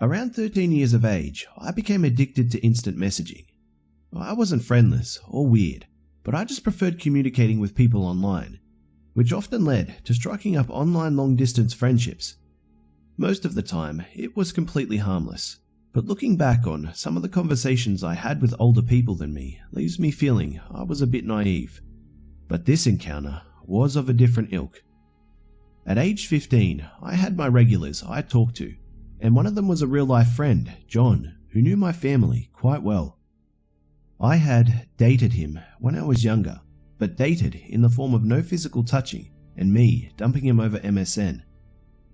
Around 13 years of age, I became addicted to instant messaging. I wasn't friendless or weird, but I just preferred communicating with people online, which often led to striking up online long-distance friendships. Most of the time, it was completely harmless, but looking back on some of the conversations I had with older people than me leaves me feeling I was a bit naive. But this encounter was of a different ilk. At age 15, I had my regulars I talked to, and one of them was a real-life friend, John, who knew my family quite well. I had dated him when I was younger, but dated in the form of no physical touching and me dumping him over MSN.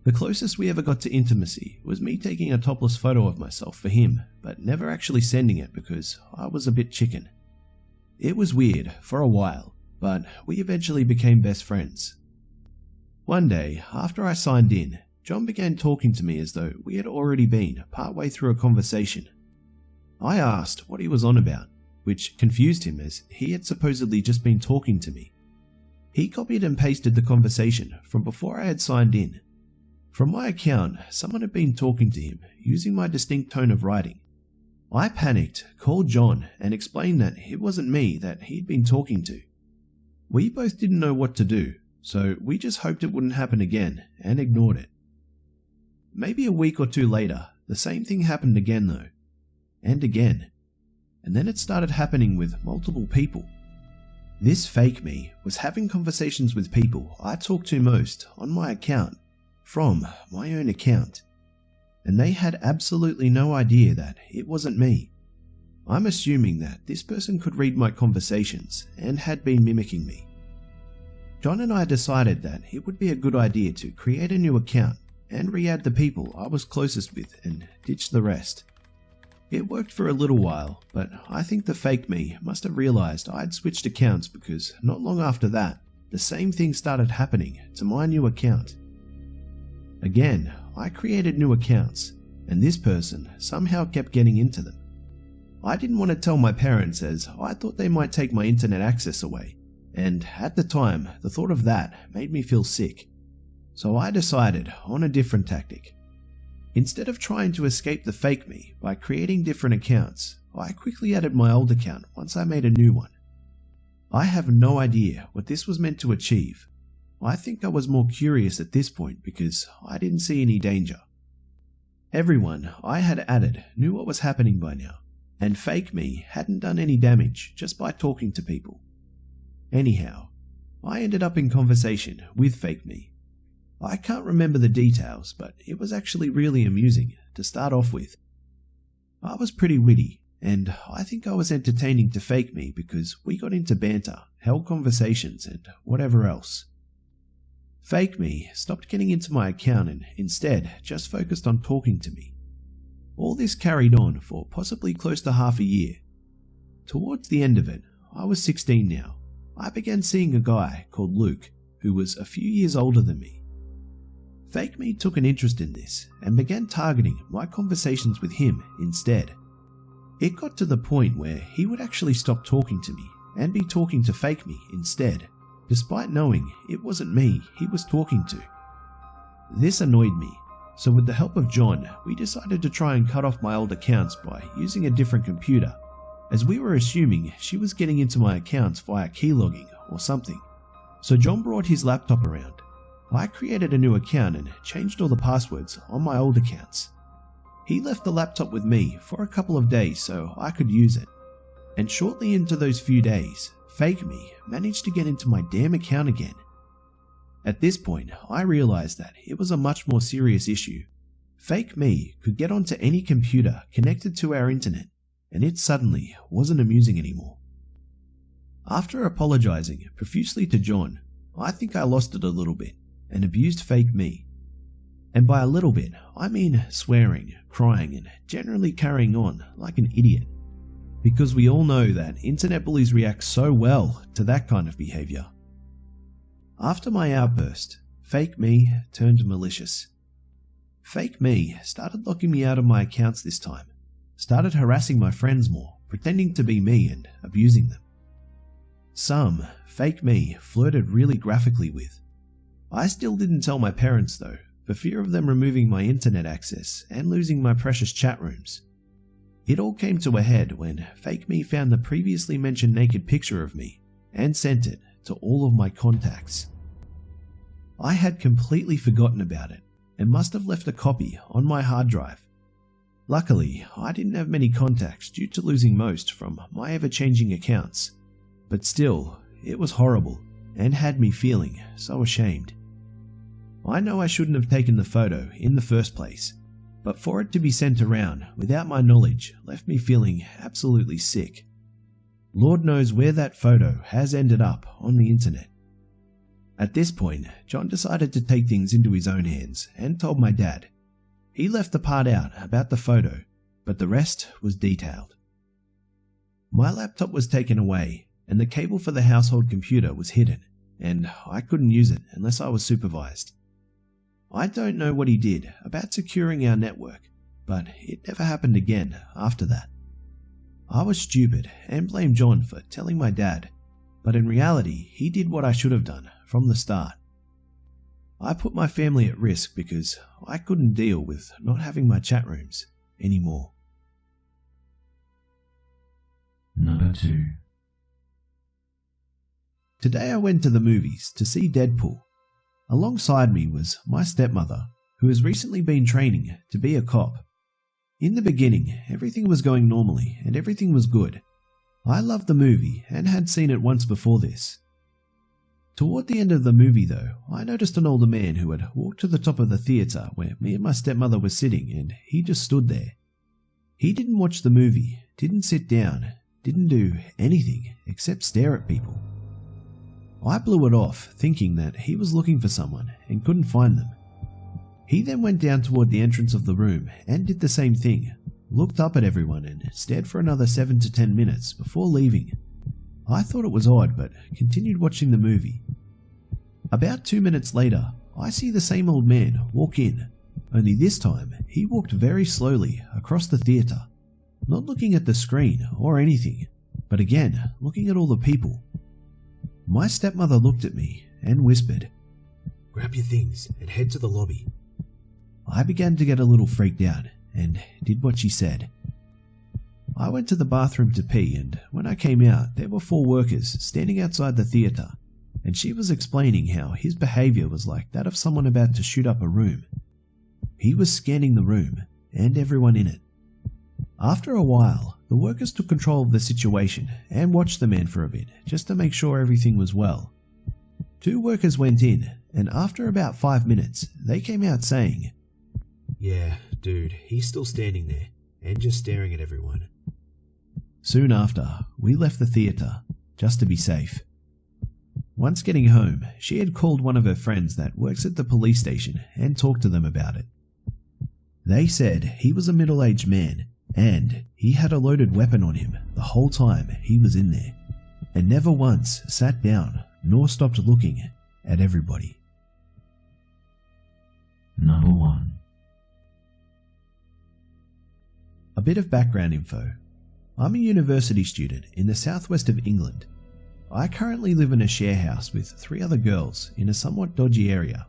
The closest we ever got to intimacy was me taking a topless photo of myself for him, but never actually sending it because I was a bit chicken. It was weird for a while, but we eventually became best friends. One day, after I signed in, John began talking to me as though we had already been partway through a conversation. I asked what he was on about, which confused him as he had supposedly just been talking to me. He copied and pasted the conversation from before I had signed in. From my account, someone had been talking to him using my distinct tone of writing. I panicked, called John, and explained that it wasn't me that he'd been talking to. We both didn't know what to do, so we just hoped it wouldn't happen again and ignored it. Maybe a week or two later, the same thing happened again though. And again. And then it started happening with multiple people. This fake me was having conversations with people I talked to most on my account, from my own account. And they had absolutely no idea that it wasn't me. I'm assuming that this person could read my conversations and had been mimicking me. John and I decided that it would be a good idea to create a new account and re-add the people I was closest with and ditch the rest. It worked for a little while, but I think the fake me must have realized I'd switched accounts because not long after that, the same thing started happening to my new account. Again, I created new accounts, and this person somehow kept getting into them. I didn't want to tell my parents as I thought they might take my internet access away, and at the time, the thought of that made me feel sick. So I decided on a different tactic. Instead of trying to escape the fake me by creating different accounts, I quickly added my old account once I made a new one. I have no idea what this was meant to achieve. I think I was more curious at this point because I didn't see any danger. Everyone I had added knew what was happening by now, and fake me hadn't done any damage just by talking to people. Anyhow, I ended up in conversation with fake me. I can't remember the details, but it was actually really amusing to start off with. I was pretty witty, and I think I was entertaining to fake me because we got into banter, held conversations, and whatever else. Fake me stopped getting into my account and instead just focused on talking to me. All this carried on for possibly close to half a year. Towards the end of it, I was 16 now. I began seeing a guy called Luke, who was a few years older than me. Fake me took an interest in this and began targeting my conversations with him instead. It got to the point where he would actually stop talking to me and be talking to fake me instead, despite knowing it wasn't me he was talking to. This annoyed me, so with the help of John, we decided to try and cut off my old accounts by using a different computer, as we were assuming she was getting into my accounts via keylogging or something. So John brought his laptop around. I created a new account and changed all the passwords on my old accounts. He left the laptop with me for a couple of days so I could use it. And shortly into those few days, fake me managed to get into my damn account again. At this point, I realized that it was a much more serious issue. Fake me could get onto any computer connected to our internet, and it suddenly wasn't amusing anymore. After apologizing profusely to John, I think I lost it a little bit and abused fake me. And by a little bit, I mean swearing, crying, and generally carrying on like an idiot. Because we all know that internet bullies react so well to that kind of behavior. After my outburst, fake me turned malicious. Fake me started locking me out of my accounts this time, started harassing my friends more, pretending to be me and abusing them. Some fake me flirted really graphically with. I still didn't tell my parents though, for fear of them removing my internet access and losing my precious chat rooms. It all came to a head when Fake Me found the previously mentioned naked picture of me and sent it to all of my contacts. I had completely forgotten about it and must have left a copy on my hard drive. Luckily, I didn't have many contacts due to losing most from my ever-changing accounts, but still, it was horrible and had me feeling so ashamed. I know I shouldn't have taken the photo in the first place, but for it to be sent around without my knowledge left me feeling absolutely sick. Lord knows where that photo has ended up on the internet. At this point, John decided to take things into his own hands and told my dad. He left the part out about the photo, but the rest was detailed. My laptop was taken away and the cable for the household computer was hidden, and I couldn't use it unless I was supervised. I don't know what he did about securing our network, but it never happened again after that. I was stupid and blamed John for telling my dad, but in reality he did what I should have done from the start. I put my family at risk because I couldn't deal with not having my chat rooms anymore. Number 2. Today I went to the movies to see Deadpool. Alongside me was my stepmother, who has recently been training to be a cop. In the beginning, everything was going normally and everything was good. I loved the movie and had seen it once before this. Toward the end of the movie though, I noticed an older man who had walked to the top of the theatre where me and my stepmother were sitting, and he just stood there. He didn't watch the movie, didn't sit down, didn't do anything except stare at people. I blew it off, thinking that he was looking for someone and couldn't find them. He then went down toward the entrance of the room and did the same thing, looked up at everyone and stared for another 7 to 10 minutes before leaving. I thought it was odd, but continued watching the movie. About 2 minutes later, I see the same old man walk in, only this time he walked very slowly across the theatre, not looking at the screen or anything, but again looking at all the people. My stepmother looked at me and whispered, "Grab your things and head to the lobby." I began to get a little freaked out and did what she said. I went to the bathroom to pee, and when I came out there were 4 workers standing outside the theatre, and she was explaining how his behaviour was like that of someone about to shoot up a room. He was scanning the room and everyone in it. After a while, the workers took control of the situation and watched the man for a bit just to make sure everything was well. 2 workers went in, and after about 5 minutes they came out saying, "Yeah, dude, he's still standing there and just staring at everyone." Soon after, we left the theatre just to be safe. Once getting home, she had called one of her friends that works at the police station and talked to them about it. They said he was a middle-aged man and he had a loaded weapon on him the whole time he was in there, and never once sat down nor stopped looking at everybody. Number 1. A bit of background info. I'm a university student in the southwest of England. I currently live in a share house with 3 other girls in a somewhat dodgy area.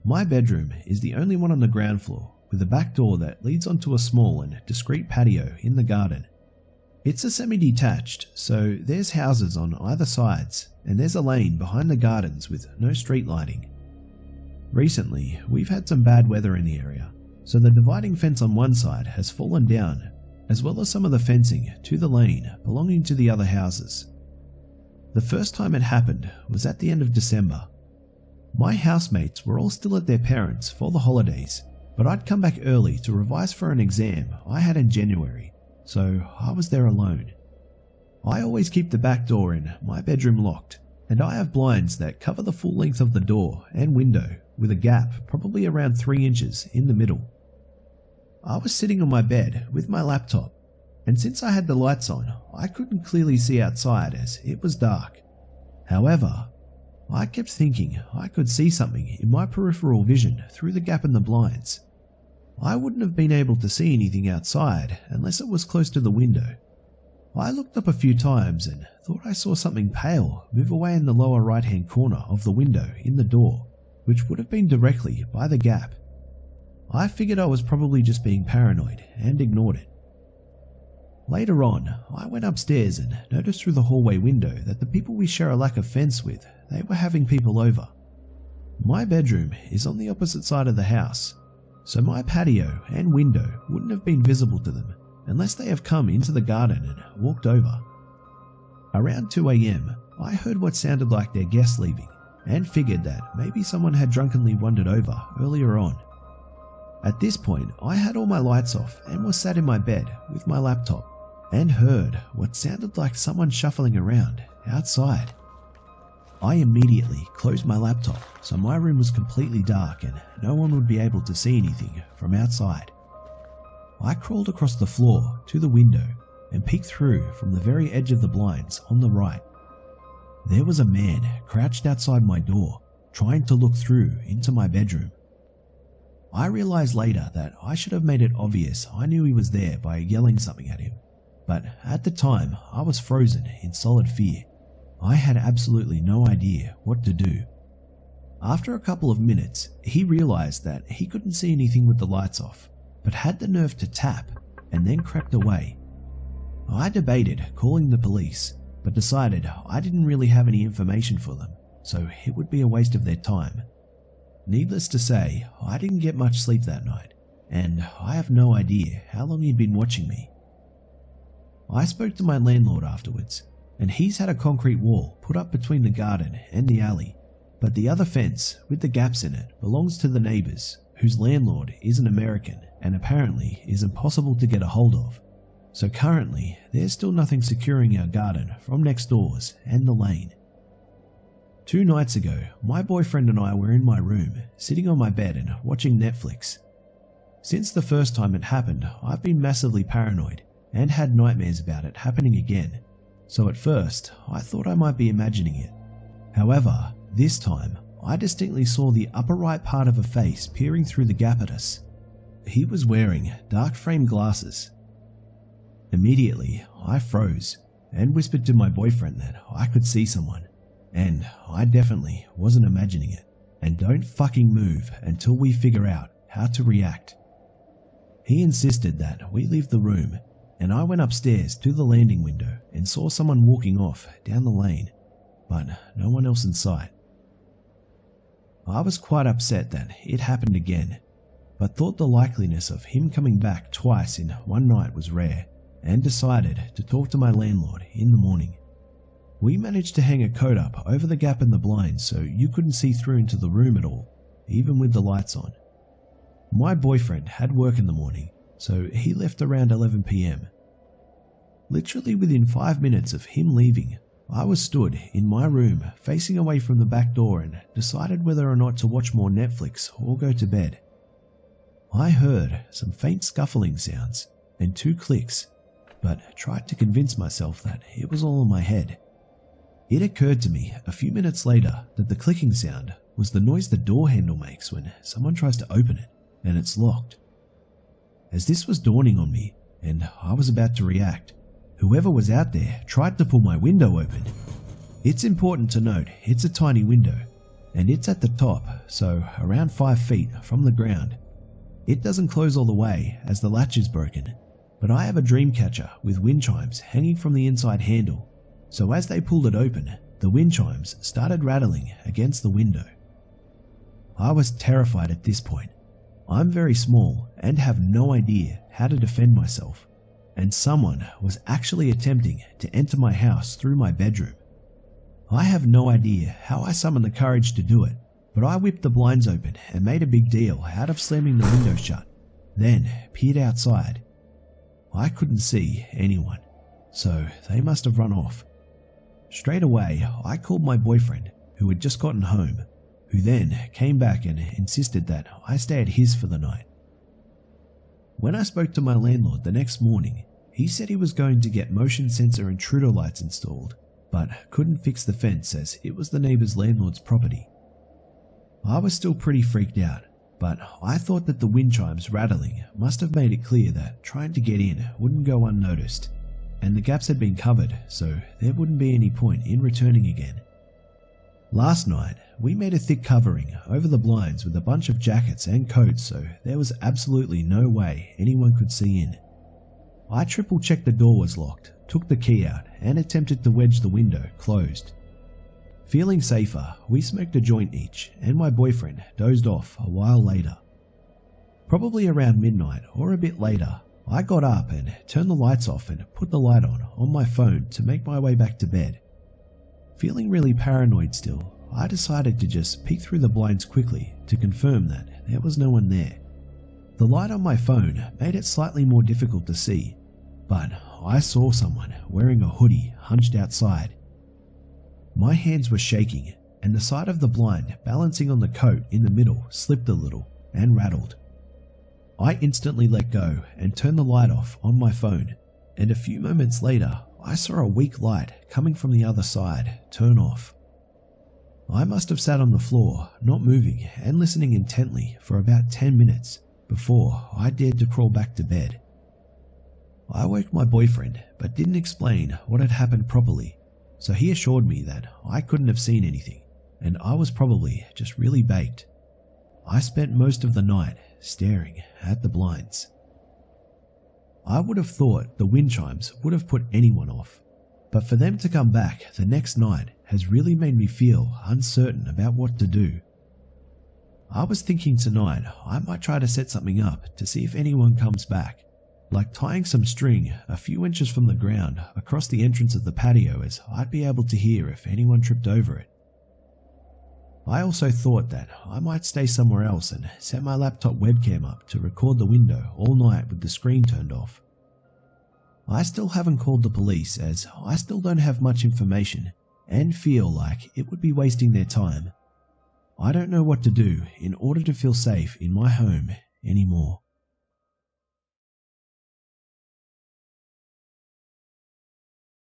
My bedroom is the only one on the ground floor, with a back door that leads onto a small and discreet patio in the garden. It's a semi-detached, so there's houses on either sides, and there's a lane behind the gardens with no street lighting. Recently, we've had some bad weather in the area, so the dividing fence on one side has fallen down, as well as some of the fencing to the lane belonging to the other houses. The first time it happened was at the end of December. My housemates were all still at their parents' for the holidays, but I'd come back early to revise for an exam I had in January, so I was there alone. I always keep the back door in my bedroom locked, and I have blinds that cover the full length of the door and window with a gap probably around 3 inches in the middle. I was sitting on my bed with my laptop, and since I had the lights on, I couldn't clearly see outside as it was dark. However, I kept thinking I could see something in my peripheral vision through the gap in the blinds. I wouldn't have been able to see anything outside unless it was close to the window. I looked up a few times and thought I saw something pale move away in the lower right-hand corner of the window in the door, which would have been directly by the gap. I figured I was probably just being paranoid and ignored it. Later on, I went upstairs and noticed through the hallway window that the people we share a lack of fence with, they were having people over. My bedroom is on the opposite side of the house, so my patio and window wouldn't have been visible to them unless they have come into the garden and walked over. Around 2 AM, I heard what sounded like their guests leaving and figured that maybe someone had drunkenly wandered over earlier on. At this point, I had all my lights off and was sat in my bed with my laptop and heard what sounded like someone shuffling around outside. I immediately closed my laptop so my room was completely dark and no one would be able to see anything from outside. I crawled across the floor to the window and peeked through from the very edge of the blinds on the right. There was a man crouched outside my door, trying to look through into my bedroom. I realized later that I should have made it obvious I knew he was there by yelling something at him, but at the time I was frozen in solid fear. I had absolutely no idea what to do. After a couple of minutes, he realized that he couldn't see anything with the lights off, but had the nerve to tap and then crept away. I debated calling the police, but decided I didn't really have any information for them, so it would be a waste of their time. Needless to say, I didn't get much sleep that night, and I have no idea how long he'd been watching me. I spoke to my landlord afterwards, and he's had a concrete wall put up between the garden and the alley, but the other fence with the gaps in it belongs to the neighbours, whose landlord is an American and apparently is impossible to get a hold of. So currently, there's still nothing securing our garden from next doors and the lane. 2 nights ago, my boyfriend and I were in my room, sitting on my bed and watching Netflix. Since the first time it happened, I've been massively paranoid and had nightmares about it happening again, so at first I thought I might be imagining it. However, this time I distinctly saw the upper right part of a face peering through the gap at us. He was wearing dark frame glasses. Immediately, I froze and whispered to my boyfriend that I could see someone, and I definitely wasn't imagining it, and don't fucking move until we figure out how to react. He insisted that we leave the room, and I went upstairs to the landing window and saw someone walking off down the lane, but no one else in sight. I was quite upset that it happened again, but thought the likeliness of him coming back twice in one night was rare, and decided to talk to my landlord in the morning. We managed to hang a coat up over the gap in the blinds so you couldn't see through into the room at all, even with the lights on. My boyfriend had work in the morning, so he left around 11 PM. Literally within 5 minutes of him leaving, I was stood in my room facing away from the back door and decided whether or not to watch more Netflix or go to bed. I heard some faint scuffling sounds and 2 clicks, but tried to convince myself that it was all in my head. It occurred to me a few minutes later that the clicking sound was the noise the door handle makes when someone tries to open it and it's locked. As this was dawning on me and I was about to react, whoever was out there tried to pull my window open. It's important to note it's a tiny window and it's at the top, so around 5 feet from the ground. It doesn't close all the way as the latch is broken, but I have a dream catcher with wind chimes hanging from the inside handle. So as they pulled it open, the wind chimes started rattling against the window. I was terrified at this point. I'm very small and have no idea how to defend myself, and someone was actually attempting to enter my house through my bedroom. I have no idea how I summoned the courage to do it, but I whipped the blinds open and made a big deal out of slamming the window shut, then peered outside. I couldn't see anyone, so they must have run off. Straight away, I called my boyfriend, who had just gotten home, who then came back and insisted that I stay at his for the night. When I spoke to my landlord the next morning, he said he was going to get motion sensor intruder lights installed, but couldn't fix the fence as it was the neighbor's landlord's property. I was still pretty freaked out, but I thought that the wind chimes rattling must have made it clear that trying to get in wouldn't go unnoticed, and the gaps had been covered, so there wouldn't be any point in returning again. Last night, we made a thick covering over the blinds with a bunch of jackets and coats, so there was absolutely no way anyone could see in. I triple checked the door was locked, took the key out, and attempted to wedge the window closed. Feeling safer, we smoked a joint each, and my boyfriend dozed off a while later. Probably around midnight or a bit later, I got up and turned the lights off and put the light on my phone to make my way back to bed. Feeling really paranoid still, I decided to just peek through the blinds quickly to confirm that there was no one there. The light on my phone made it slightly more difficult to see, but I saw someone wearing a hoodie hunched outside. My hands were shaking, and the side of the blind balancing on the coat in the middle slipped a little and rattled. I instantly let go and turned the light off on my phone, and a few moments later I saw a weak light coming from the other side turn off. I must have sat on the floor, not moving and listening intently for about 10 minutes before I dared to crawl back to bed. I woke my boyfriend but didn't explain what had happened properly, so he assured me that I couldn't have seen anything and I was probably just really baked. I spent most of the night staring at the blinds. I would have thought the wind chimes would have put anyone off, but for them to come back the next night has really made me feel uncertain about what to do. I was thinking tonight I might try to set something up to see if anyone comes back, like tying some string a few inches from the ground across the entrance of the patio, as I'd be able to hear if anyone tripped over it. I also thought that I might stay somewhere else and set my laptop webcam up to record the window all night with the screen turned off. I still haven't called the police, as I still don't have much information and feel like it would be wasting their time. I don't know what to do in order to feel safe in my home anymore.